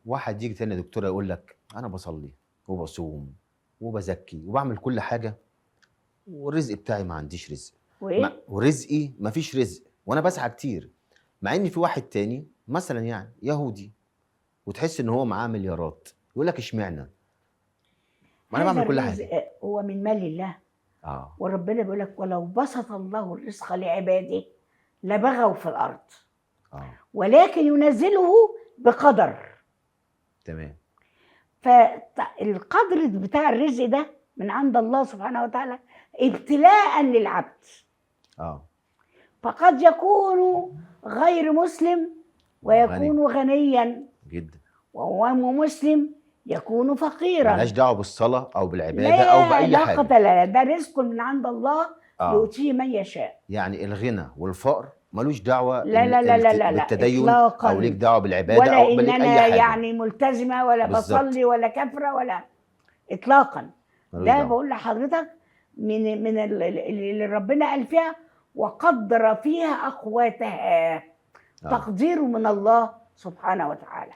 واحد يجي تاني يا دكتوره يقول لك انا بصلي وبصوم وبزكي وبعمل كل حاجه، والرزق بتاعي ما عنديش رزق، وايه؟ ورزقي ما فيش رزق وانا بسعى كتير. مع ان في واحد تاني مثلا يعني يهودي وتحس ان هو معاه مليارات، يقول لك اشمعنى؟ ما انا هذا بعمل كل حاجه. الرزق هو من مال الله. اه. وربنا بيقول لك ولو بسط الله الرزق لعباده لبغوا في الارض اه. ولكن ينزله بقدر. تمام. فالقدر بتاع الرزق ده من عند الله سبحانه وتعالى ابتلاء للعبد. اه. فقد يكون غير مسلم غني ويكون غنيا، جدا. وهو مسلم يكون ملهاش فقيرا. دعوه بالصلاه او بالعباده لا او باي علاقة حاجه. لها، ده رزق من عند الله اه. يؤتيه من يشاء. يعني الغنى والفقر ملوش دعوه لا لا لا لا لا لا بالتدين، او ليك إطلاقا. دعوه بالعباده ولا او إن ليك اي أنا حاجه. يعني ملتزمة ولا بالظبط. بصلي ولا كافرة ولا إطلاقا. ملوش ده دعوه. بقول لحضرتك من اللي ربنا قال فيها وقدر فيها أقواتها، اه. تقدير من الله سبحانه وتعالى.